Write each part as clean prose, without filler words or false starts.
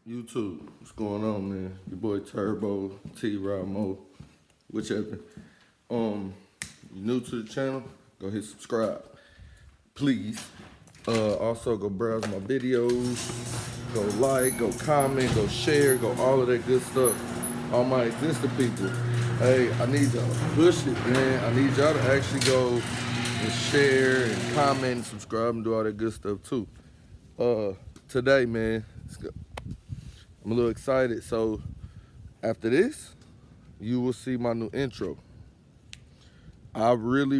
YouTube, what's going on, man? Your boy Turbo, T-Rod Mo, whichever. You new to the channel, go hit subscribe, please. Also go browse my videos, go like, go comment, go share, go all of that good stuff. All my existing people, hey, I need y'all to push it, man. I need y'all to actually go and share and comment and subscribe and do all that good stuff too. Today, man, I'm a little excited. So after this, you will see my new intro. I really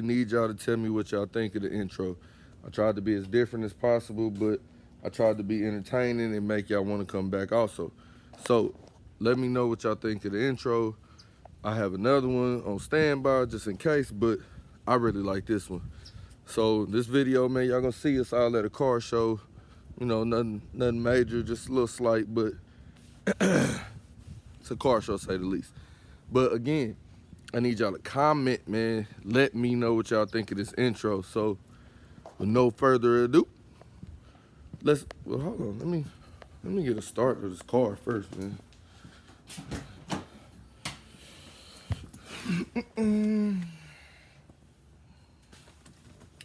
need y'all to tell me what y'all think of the intro. I tried to be as different as possible, but I tried to be entertaining and make y'all want to come back also. So let me know what y'all think of the intro. I have another one on standby just in case, but I really like this one. So this video, man, y'all gonna see us all at a car show. You know, nothing major, just a little slight, but it's a car show, say the least. But again, I need y'all to comment, man. Let me know what y'all think of this intro. So with no further ado, well, hold on, let me get a start of this car first, man.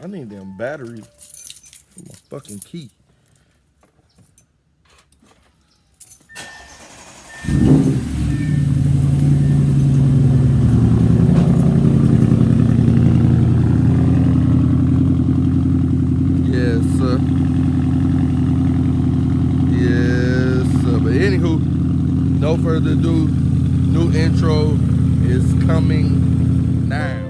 I need a damn battery for my fucking key. No further ado, new intro is coming now.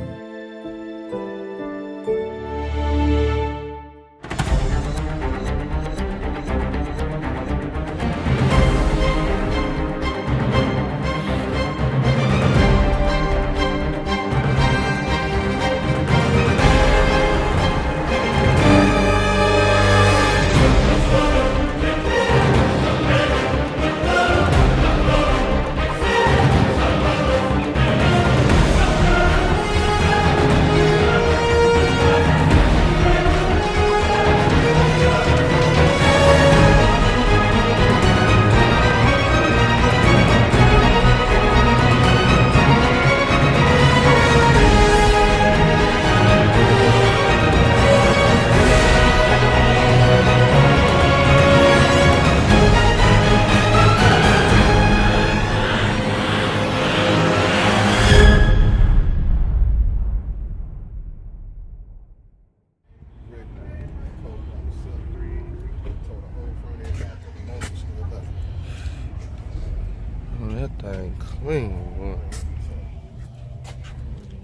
That thing clean, boy.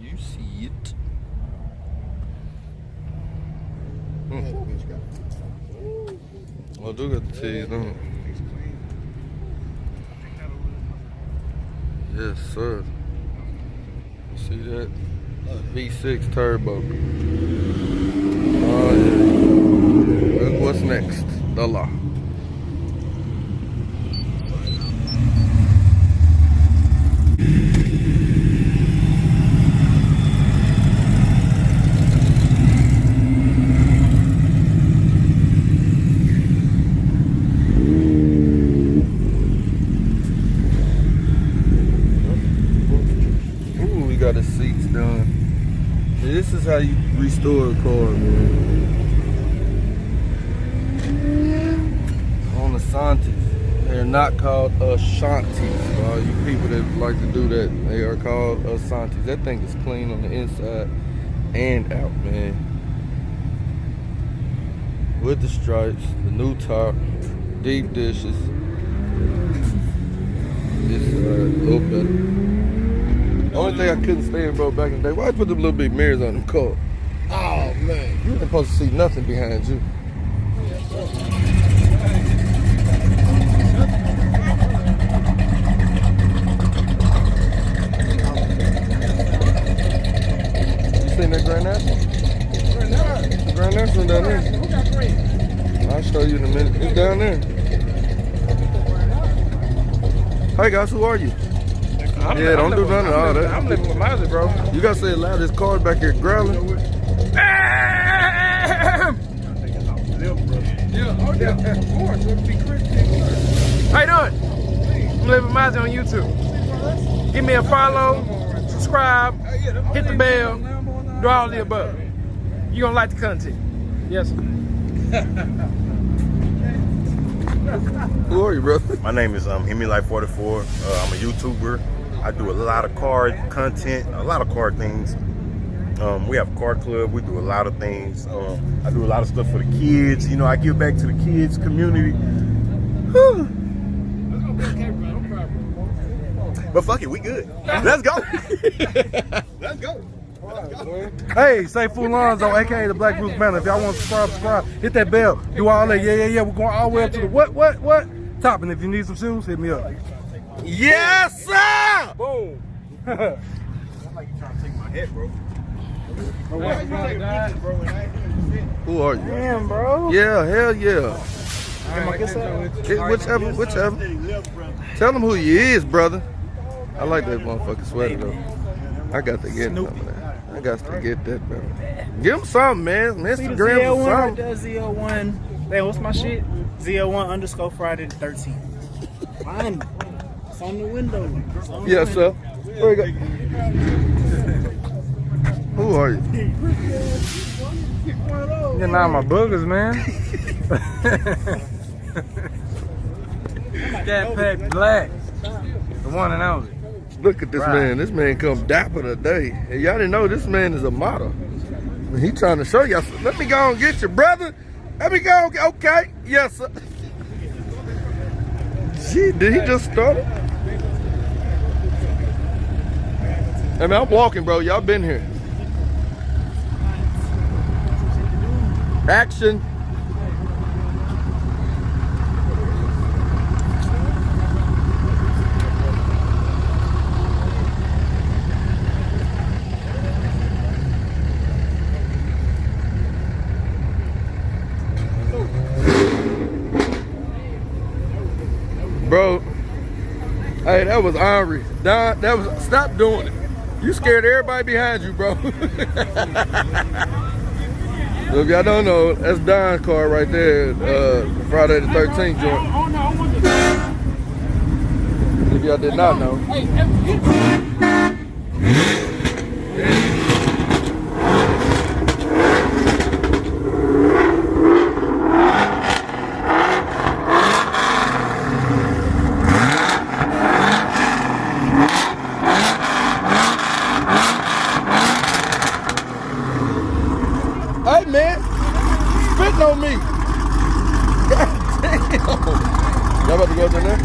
You see it. I do got the T's, don't it? Yes, sir. You see that? V6 turbo. Oh, yeah. Look what's next. The law. Got the seats done. This is how you restore a car, man. On the Asantis. They're not called Ashantis. For all you people that like to do that, they are called Asantis. That thing is clean on the inside and out, man. With the stripes, the new top, deep dishes. This is a little better. The only thing I couldn't stand, bro, back in the day, why I put them little big mirrors on them cars? Oh, man. You ain't supposed to see nothing behind you. You seen that Grand National? The Grand National down there. I'll show you in a minute. It's down there. Hey guys, who are you? Don't do none of all that. I'm living with Mozzie, bro. You gotta say it loud. This car's back here growling. Yeah, oh yeah, of course. It'd be Christian. Living Mozzie on YouTube. Give me a follow, subscribe, hit the bell, do all the above. You gonna like the content. Yes, sir. Who are you, brother? My name is Hemi-Life44. I'm a YouTuber. I do a lot of car content, a lot of car things. We have a car club. We do a lot of things. I do a lot of stuff for the kids. You know, I give back to the kids community. But fuck it, we good. Let's go. Let's go. Hey, say Fulonzo, aka the Black Bruce Banner. If y'all want to subscribe, hit that bell. Do all that. Yeah. We're going all the way up to the what? Top. And if you need some shoes, hit me up. Yes, sir! Boom. I'm like you trying to take my head, bro. Who are you? Damn, bro. Yeah, hell yeah. Whichever. Tell them who you is, brother. I like that motherfucking sweater though. I got to get that, man. I got to get that, bro. Give him something, man. Instagram or something. Z01. Hey, what's my shit? Z01 _ Friday the 13th. Find it. It's on the window. Yes, sir. Where you go? Who are you? Getting out my boogers, man. Scat Pack Black. The one and only. Look at this man. This man come dapper today. And y'all didn't know this man is a model. He trying to show y'all. Let me go and get you, brother. Let me go and get, okay. Yes, sir. Gee, did he just start it? I mean, I'm walking, bro. Y'all been here. Action. Bro, hey, that was Henry. Don, that was, stop doing it. You scared everybody behind you, bro. So if y'all don't know, that's Don's car right there, Friday the 13th joint. If y'all did not know. Hey man, spitting on me. God damn. Y'all about to go down there?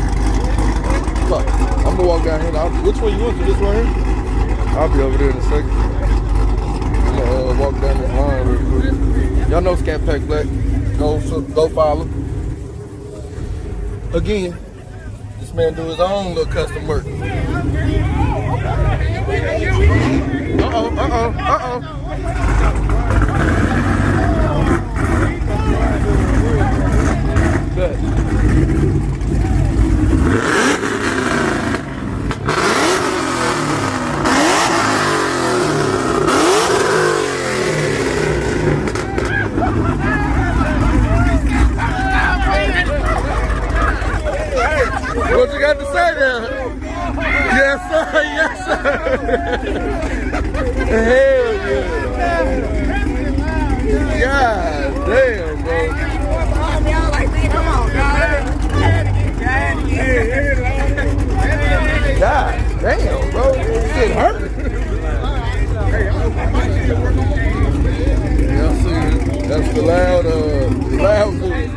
Fuck. I'm gonna walk down here. Which one you want to? This one here? I'll be over there in a second. I'm gonna walk down this line real quick. Y'all know Scat Pack Black. Go follow. Again, this man do his own little custom work. Uh-oh. Good. What you got to say there? Yes, sir. Yes, sir. Hell yeah. God damn, bro. God damn, bro. It hurt. Y'all see, that's the loud food.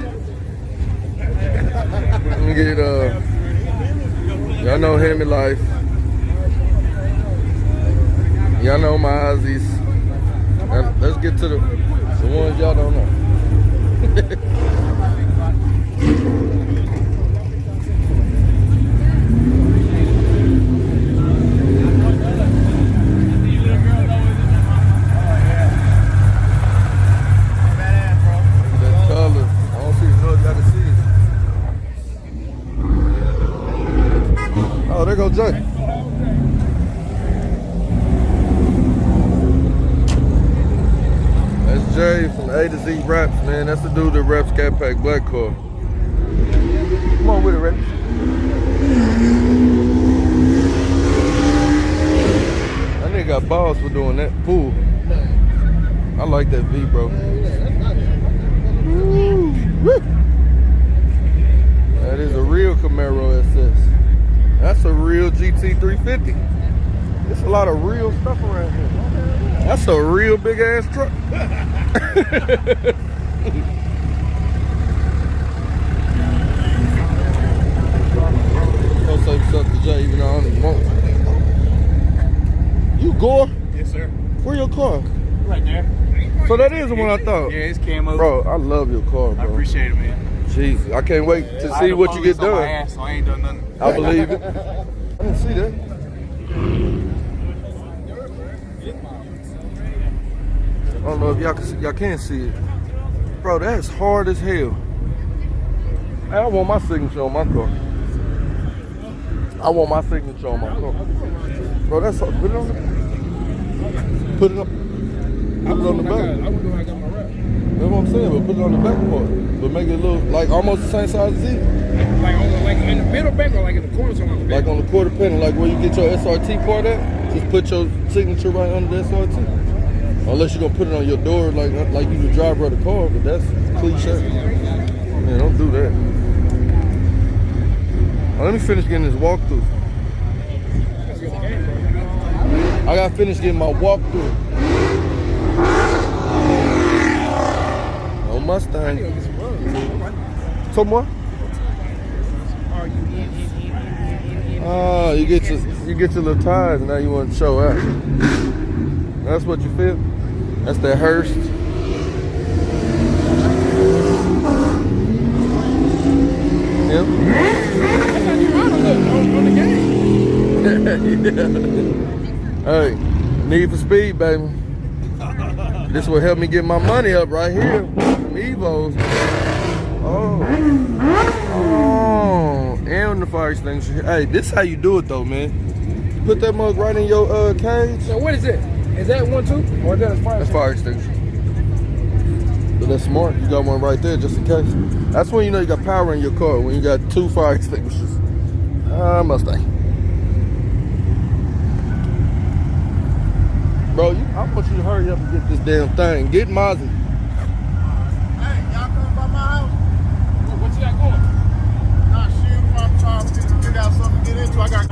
Let me get, y'all know Hemi Life. Y'all know my Aussies. Let's get to the ones y'all don't know. Oh, there goes Jay. That's Jay from A to Z Raps, man. That's the dude that raps Scat Pack Black car. Come on with it, Rick. balls for doing that. Pull. I like that V, bro. Woo. Woo. That is a real Camaro SS. That's a real GT350. There's a lot of real stuff around here. That's a real big ass truck. Don't say what's up to Jay, even though I don't even want it. You Gore? Yes, sir. Where your car? Right there. So that is the one I thought. Yeah, it's camo. Bro, I love your car, bro. I appreciate it, man. Jesus, I can't wait to I see had what the you get police on my done. ass, so I ain't done nothing. I believe it. I didn't see that. I don't know if y'all can see it. Bro, that's hard as hell. Hey, I want my signature on my car. I want my signature on my car. Bro, that's hard. Put it on the Put it up. Put it on the back. I would do I got my rap. That's what I'm saying, but put it on the back part. But make it look like almost the same size as it. Like in the middle back or like in the corner somewhere on the back? Like on the quarter panel, like where you get your SRT part at, just put your signature right under the SRT. Unless you're gonna put it on your door like you the driver of the car, but that's cliche. Man, don't do that. Now, let me finish getting this walkthrough. I gotta finish getting my walkthrough. No Mustang. Some more? Oh, you get your little tires and now you want to show out. That's what you feel? That's that Hearst. Yeah. On the game. Hey, Need for Speed, baby. This will help me get my money up right here. Them Evos. Oh, and the fire extinguisher. Hey, this how you do it though, man. Put that mug right in your cage. So what is it? Is that one too? Or is that a fire? That's fire extinguisher. But that's smart. You got one right there just in case. That's when you know you got power in your car, when you got 2 fire extinguishers. Mustang. Bro, I want you to hurry up and get this damn thing. Get Mozzie. Hey, y'all coming by my house? What you got going? Nah, shit, if I'm trying to figure out something to get into, I got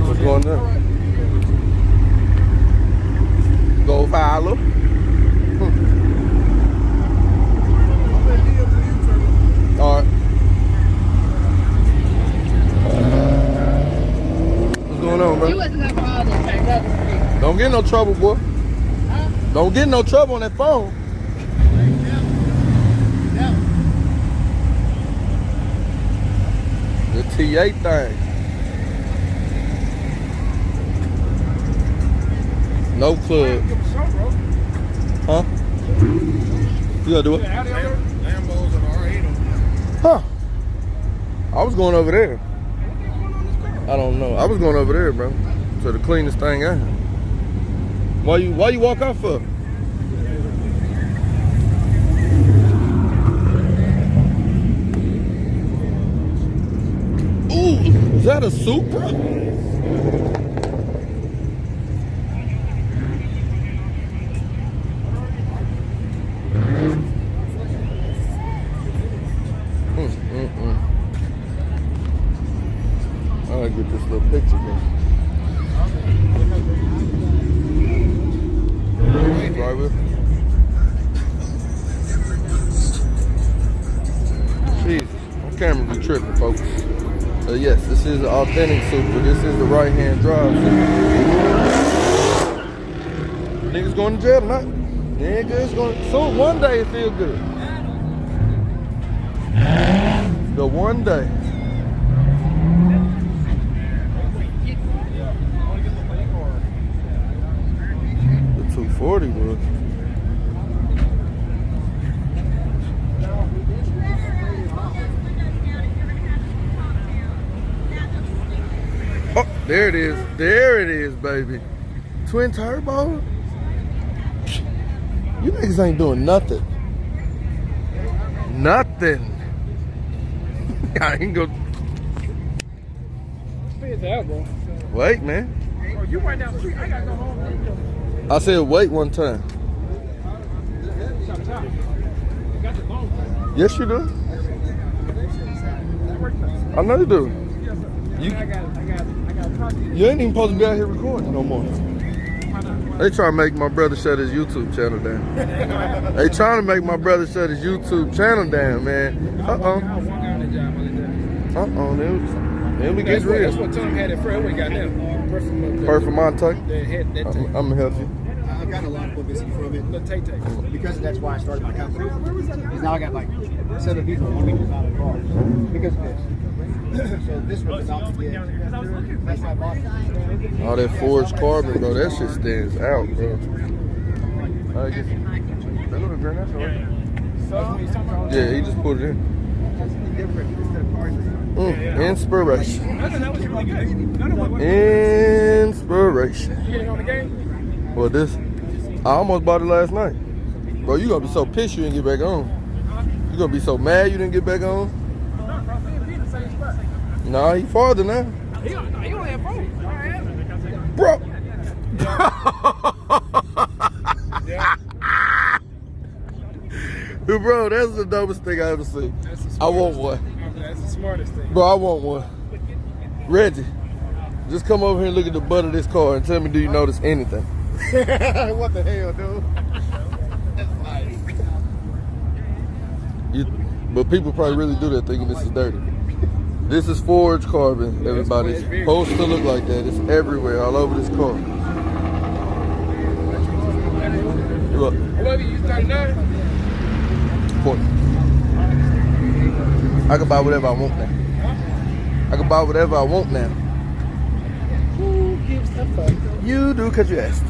What's going on? Go follow. All right. What's going on, bro? You wasn't gonna call this back up. Don't get in no trouble, boy. Don't get in no trouble on that phone. The T8 thing. No club. Huh? You gotta do it? Lambos and R8. Huh. I was going over there. I don't know. I was going over there, bro. To the cleanest thing I had. Why you walk out for? Ooh, is that a Supra? I gotta get this little picture, man. Driver. Jesus, my camera be tripping, folks. Yes, this is an authentic Supra. This is the right-hand drive. Niggas going to jail tonight. Niggas going to... So one day it feel good. The one day. The 240 was. Oh, there it is. There it is, baby. Twin turbo? You niggas ain't doing nothing. Nothing. I ain't gonna... Spit it out, bro. Wait, man. Oh, you right down the street. I gotta go home. I said wait one time. Chop, chop. Got the bone. Yes, you do. I know you do. You I got to talk to you. you ain't even supposed to be out here recording no more. They trying to make my brother shut his YouTube channel down. They trying to make my brother shut his YouTube channel down, man. I'll walk out of the job on the day. Then we get That's real. what Tom had at Fred. We got them. Perfect Monte. That head, that I'm gonna help you. I've got a lot of publicity from it. little Tay-Tay. Because that's why I started my company. Because now I got like 7 people want me to design a car. Because of this. So this was about to get. That's my boss. All that forged carbon, bro, that shit stands out, bro. I guess. That little grand, that's all right. Yeah, he just put it in. Inspiration. That was really good. Inspiration. You get it on the game? Well, this, I almost bought it last night. Bro, you gonna be so pissed you didn't get back on. You gonna be so mad you didn't get back on. Nah, he farther now. He only had 4. Bro. Bro, that's the dumbest thing I ever seen. I want one. That's the smartest thing. Bro, I want one. Reggie, just come over here and look at the butt of this car and tell me, do you notice anything? What the hell, dude? But people probably really do that thinking this is dirty. This is forged carbon, everybody. It's supposed to look like that. It's everywhere, all over this car. Look, What you 39? 40. I can buy whatever I want now. I can buy whatever I want now. Who gives a fuck? You do because you asked.